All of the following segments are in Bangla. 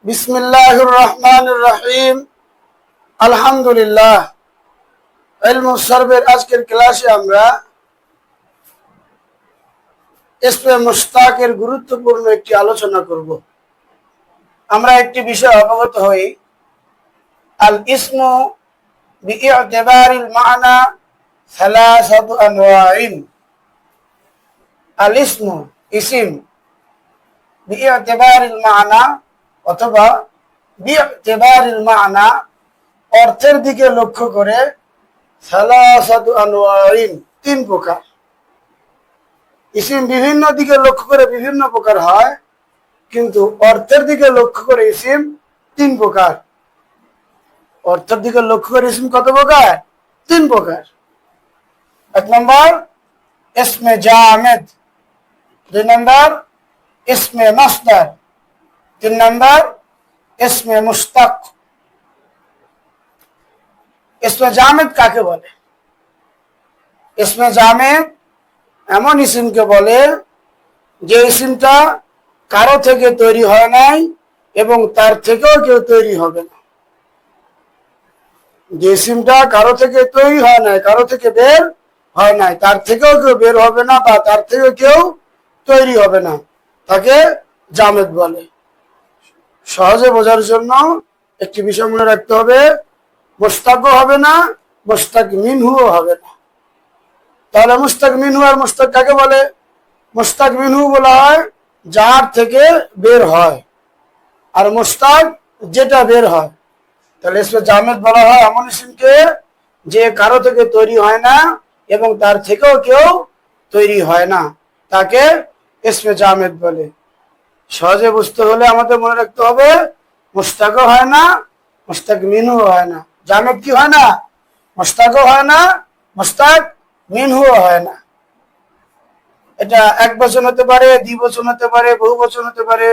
বিসমিল্লাহির রহমানির রহিম। আলহামদুলিল্লাহ। ইলমুস সরবের আজকের ক্লাসে আমরা ইসমে মুশতাকের গুরুত্বপূর্ণ একটি আলোচনা করব। আমরা একটি বিষয় অবগত হই, আল ইসমু বিইতিবারিল মা'না সালাসাতু আনওয়াইন। আল ইসমু ইসিম, বিইতিবারিল মা'না অথবা বিইতিবারিল মা'না অর্থের দিকে লক্ষ্য করে সালাসাতু আনওয়াইন তিন প্রকার। ইসিম বিভিন্ন দিকে লক্ষ্য করে বিভিন্ন প্রকার হয়, কিন্তু অর্থের দিকে লক্ষ্য করে ইসিম তিন প্রকার। অর্থের দিকে লক্ষ্য করে ইসিম কত প্রকার? তিন প্রকার। এক নম্বর ইসমে জামেদ, দুই নম্বর ইসমে মাসদার, তিন নম্বর ইসমে মুশতাক। ইসমে জামেদ কাকে বলে? ইসমে জামেদ এমন ইসিমকে বলে যে ইসিমটা কারো থেকে তৈরি হয় নাই এবং তার থেকেও কেউ তৈরি হবে না। যে ইসিমটা কারো থেকে তৈরি হয় নাই, কারো থেকে বের হয় নাই, তার থেকেও কেউ বের হবে না বা তার থেকেও কেউ তৈরি হবে না, তাকে জামেদ বলে। সহজে বোঝার জন্য একটি বিষয় মনে রাখতে হবে, মুশতাকও হবে না, মুশতাক মিনহুও হবে না। তাহলে মুশতাক মিনহু আর মুশতাক কাকে বলে? মুশতাক মিনহু বলা হয় যার থেকে বের হয়, আর মুশতাক যেটা বের হয়। তাহলে ইসমে জামেদ বলা হয় এমন ইসিমকে যে কারো থেকে তৈরি হয় না এবং তার থেকেও কেউ তৈরি হয় না, তাকে ইসমে জামেদ বলে। সহজে বুঝতে হলে আমাদের মনে রাখতে হবে, মুশতাকও হয় না, মুশতাক মিনহুও হয় না। জামেদ কি হয় না? মুশতাকও হয় না, মুশতাক মিনহুও হয় না। এটা এক বচন হতে পারে, দ্বিবচন হতে পারে, বহু বচন হতে পারে,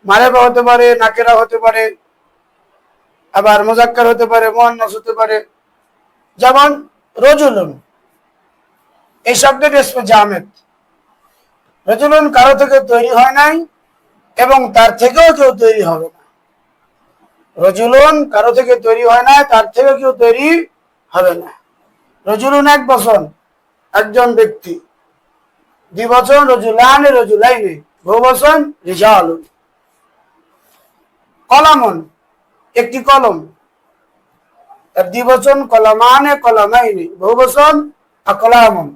মারেফা হতে পারে, নাকেরা হতে পারে, আবার মুজাক্কার হতে পারে, মুআন্নাস হতে পারে। যেমন রজুলুন, এই শব্দটি ইসমে জামেদ। রজুলুন কারো থেকে তৈরি হয় নাই এবং তার থেকেও কেউ তৈরি হবে না। রজুলুন কারো থেকে তৈরি হয় নাই, তার থেকেও কেউ তৈরি হবে না। রজুলুন এক বচন, একজন ব্যক্তি। দ্বিবচন রজুলান, রজুলাইনি, বহুবচন রিজালুন। কলামুন একটি কলম, তার দ্বিবচন কলামানে, কলামাইনি, বহুবচন আকলামুন।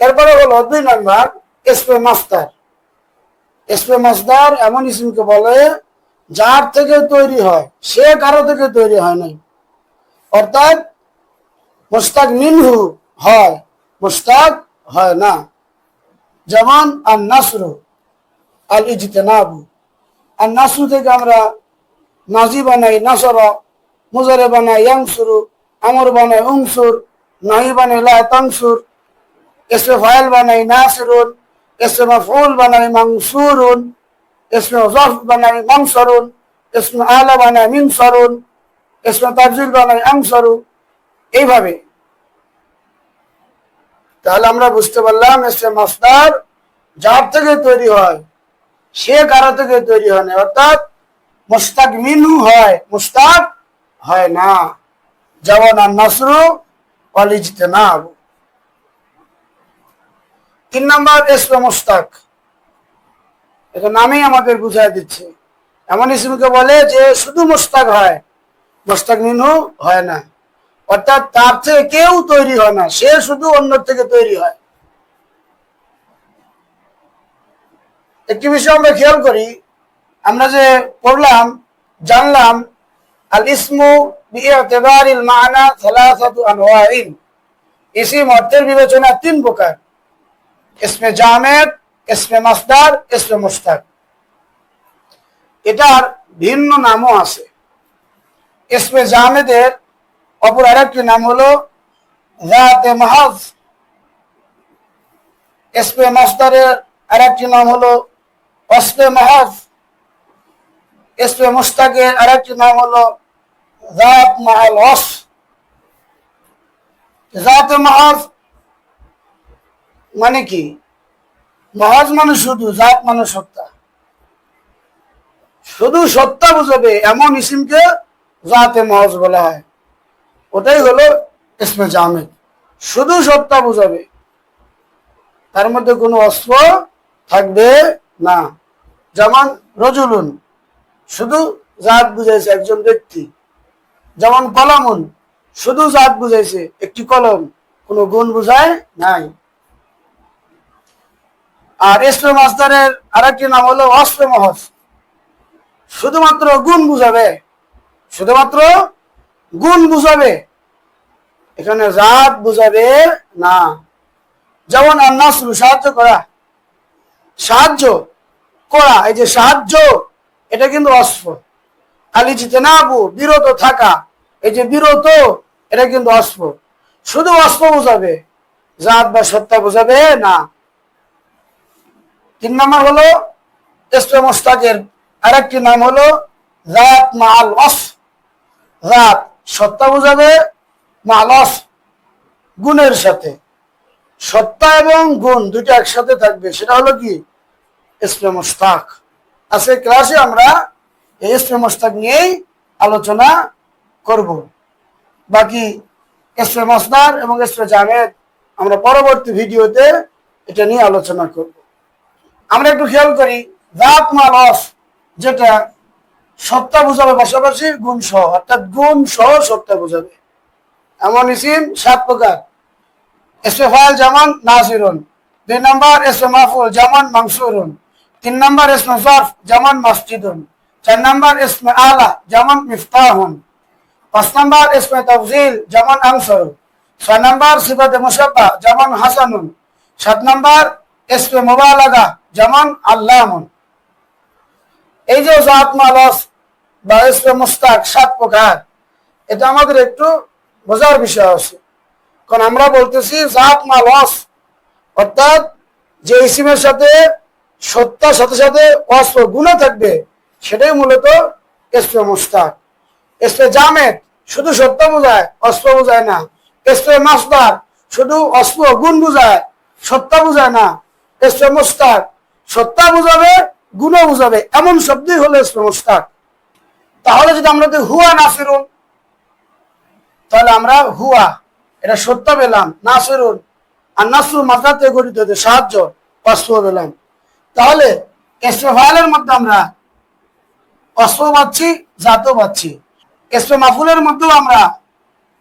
এরপরে হলো দুই নম্বর ইসমে মাসদার। ইসমে মাসদার এমন ইসিমকে বলে যার থেকে তৈরি হয়, সে কারো থেকে তৈরি হয় নাই। অর্থাৎ মুশতাক মিনহু হয়, মুশতাক হয় না। যেমন আন নাসরু, আল ইজতিনাবু। আর নাসরু থেকে আমরা নাজি বানাই নাসরা, মুজারে বানাই ইয়ানসুরু, আমর বানাই উনসুর, নাহি বানাই লা তানসুর, ইসমে ফাইল বানাই নাসিরুন, ইসমে মাফউল বানাই মানসুরুন, ইসমে যরফ বানাই মানসুরুন, ইসমে আলা বানাই মিনসুরুন, ইসমে তাফজিল বানাই আনসুরু। এইভাবে তাহলে আমরা বুঝতে পারলাম ইসমে মাসদার যার থেকে তৈরি হয়, সে কারো থেকে তৈরি হয় না। অর্থাৎ মুশতাক মিনহু হয়, মুশতাক হয় না। যেমন আন নাসরু ওয়াল ইজতিনাব। তিন নম্বর ইসমে মুশতাক, এটা নামেই আমাদের বুঝাই দিচ্ছে। এমন ইসিমকে বলে যে শুধু মুশতাক হয়, মুশতাক মিনহু হয় না। অর্থাৎ তার থেকে কেউ তৈরি হয় না, সে শুধু অন্য থেকে তৈরি হয়। একটি বিষয় আমরা খেয়াল করি, আমরা যে পড়লাম, জানলাম আল ইসমু বিইতিবারিল মা'না সালাসাতু আনওয়াইন। ইসিম অর্থের বিবেচনা তিন প্রকার: ইসমে জামেদ, ইসমে মাসদার, ইসমে মুশতাক। এটার ভিন্ন নামও আছে। ইসমে জামেদের অপর আরেকটি নাম হলো যাতে মাহজ। ইসমে মাসদারের আরেকটি নাম হলো ওয়াসফে মাহজ। ইসমে মুশতাকের আরেকটি নাম হলো যাত মাআল ওয়াসফ। যাতে মাহজ মানে কি? মাহজ মানে শুধু, জাত মানে সত্তা। শুধু সত্তা বুঝাবে এমন ইসিমকে জাতে মহজ বলা হয়। ওটাই হলো ইসমে জামেদ, শুধু সত্তা বুঝাবে, তার মধ্যে কোনো অস্ত্র থাকবে না। যেমন রজুলুন, শুধু জাত বুঝাইছে একজন ব্যক্তি। যেমন কলমুন, শুধু জাত বুঝাইছে একটি কলম, কোনো গুণ বুঝায় নাই। আর ইসমে মাসদারের আরেকটি নাম হলো ওয়াসফে মহজ, শুধুমাত্র গুণ বুঝাবে, শুধুমাত্র গুণ বুঝাবে, এখানে জাত বুঝাবে না। যেমন আন-নাসরু, সাহায্য করা, সাহায্য করা, এই যে সাহায্য, এটা কিন্তু ওয়াসফ। আল-ইজতিনাবু, বিরত থাকা, এই যে বিরত, এটা কিন্তু ওয়াসফ। শুধু ওয়াসফ বুঝাবে, জাত বা সত্তা বুঝাবে না। 3 নম্বর হলো ইসমে মুশতাকের আরেকটি নাম হলো জাত মাআল ওয়াসফ। জাত সত্তা বুঝাবে, মাআল ওয়াসফ গুণের সাথে। সত্তা এবং গুণ দুটো একসাথে থাকবে, সেটা হলো কি ইসমে মুশতাক। আজকে ক্লাসে আমরা এই ইসমে মুশতাক নিয়েই আলোচনা করব। বাকি ইসমে মাসদার এবং ইসমে জামেদ আমরা পরবর্তী ভিডিওতে এটা নিয়ে আলোচনা করব। আমরা একটু খেয়াল করি, জাত মাআল ওয়াসফ যেটা সত্তা বুঝাবে পাশাপাশি গুণ সহ, অর্থাৎ গুণ সহ সত্তা বুঝাবে। এমন ইসিম 7 প্রকার। ইসমে ফাইল যেমন নাসিরুন, 2 নম্বর ইসমে মাফউল যেমন মানসুরুন, 3 নম্বর ইসমে যরফ যেমন মসজিদুন, 4 নম্বর ইসমে আলা যেমন মিফতাহুন, 5 নম্বর ইসমে তাফজিল যেমন আনসারু, 6 নম্বর সিফাতে মুশাব্বাহ যেমন হাসানুন, 7 নম্বর ইসমে মুবালাগা যেমন আল্লামুন। এই যে জাত মাআল ওয়াসফ বা ইসমে মুশতাক 7 প্রকার, এটা আমাদের একটু বোঝার বিষয় আছে। কারণ আমরা বলতেছি জাত মাআল ওয়াসফ, অর্থাৎ যে ইসিমের সাথে সত্তার সাথে সাথে ওয়াসফ গুণ থাকবে, সেটাই মূলত ইসমে মুশতাক। ইসমে জামেদ শুধু সত্তা বোঝায়, ওয়াসফ বোঝায় না। ইসমে মাসদার শুধু ওয়াসফ গুণ বোঝায়, সত্তা বোঝায় না। ইসমে মুশতাক সত্তা বুঝাবে, গুণ বুঝাবে, এমন শব্দই হলো ইসমে মুশতাক। তাহলে যদি আমরা হুয়া নাসিরুন, তাহলে আমরা হুয়া এটা সত্তা পেলাম, নাসিরুন আর নাসরু মাসদার থেকে গঠিত, সাহায্য, ওয়াসফ পেলাম। তাহলে ইসমে ফাইলের মধ্যে আমরা ওয়াসফ পাচ্ছি, জাতও পাচ্ছি। ইসমে মাফউলের মধ্যেও আমরা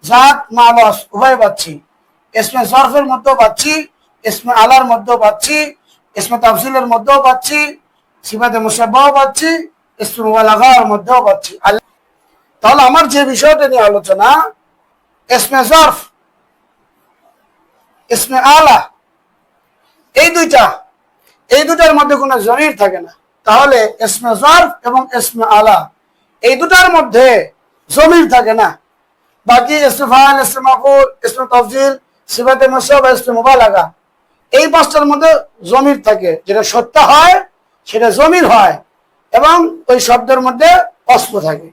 জাত মাআল ওয়াসফ উভয় পাচ্ছি। ইসমে যরফের মধ্যেও পাচ্ছি, ইসমে আলার মধ্যেও পাচ্ছি, ইসমে তাফজিলের মধ্যেও পাচ্ছি, সিফাতে মুশাব্বাহ পাচ্ছি, ইসমে মুবালাগার মধ্যেও পাচ্ছি। তাহলে আমার যে বিষয়টা নিয়ে আলোচনা, ইসমে যরফ, ইসমে আলা, এই দুটার মধ্যে কোনো জমির থাকে না। তাহলে ইসমে যরফ এবং ইসমে আলা এই দুটার মধ্যে জমির থাকে না। বাকি ইসমে ফাইল, ইসমে মাফউল, ইসমে তাফজিল, সিফাতে মুশাব্বাহ, ইসমে মুবালাগা, এই 5টার মধ্যে জমির থাকে। যেটা সত্তা হয় সেটা জমির হয় এবং ওই শব্দের মধ্যে ওয়াসফ থাকে।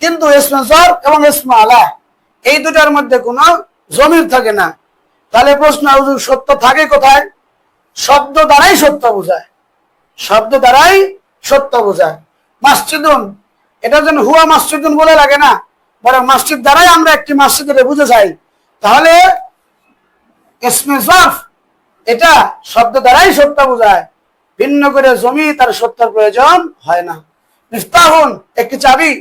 কিন্তু ইসমে যরফ এবং ইসমে আলা এই দুটার মধ্যে কোনো জমির থাকে না। তাহলে প্রশ্ন, সত্য থাকে কোথায়? শব্দ দ্বারাই সত্য বোঝায়, শব্দ দ্বারাই সত্য বোঝায়। মসজিদুন, এটা যেন হুয়া মসজিদুন বলে লাগে না, বরং মসজিদ দ্বারাই আমরা একটি মসজিদে বুঝে যাই। তাহলে ইসমে যরফ এটা শব্দ দ্বারাই সত্য বোঝায়, ভিন্ন করে জমি তার সত্যের প্রয়োজন হয় না। মিফতাহুন একটি চাবি,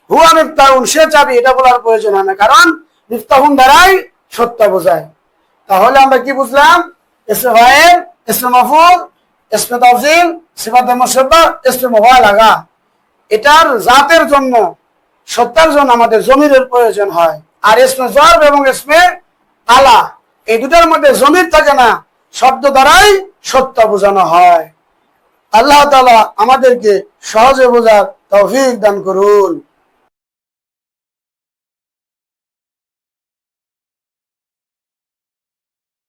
হুয়া মিফতাহুন সে চাবি, এটা বলার প্রয়োজন হয় না, কারণ মিফতাহুন দ্বারাই সত্য বোঝায়। তাহলে আমরা কি বুঝলাম? ইসমে ফাইল, ইসমে মাফউল, ইসমে তাফজিল, সিফাতে মুশাব্বাহ, ইসমে মুবালাগা, এটার জাতের জন্য, সত্তার জন্য আমাদের জমিরের প্রয়োজন হয়। আর ইসমে যরফ এবং ইসমে আলা এই দুটার মধ্যে জমির থাকে না, শব্দ দ্বারাই সত্য বোঝানো হয়। আল্লাহ তাআলা আমাদেরকে সহজে বোঝার তৌফিক দান করুন।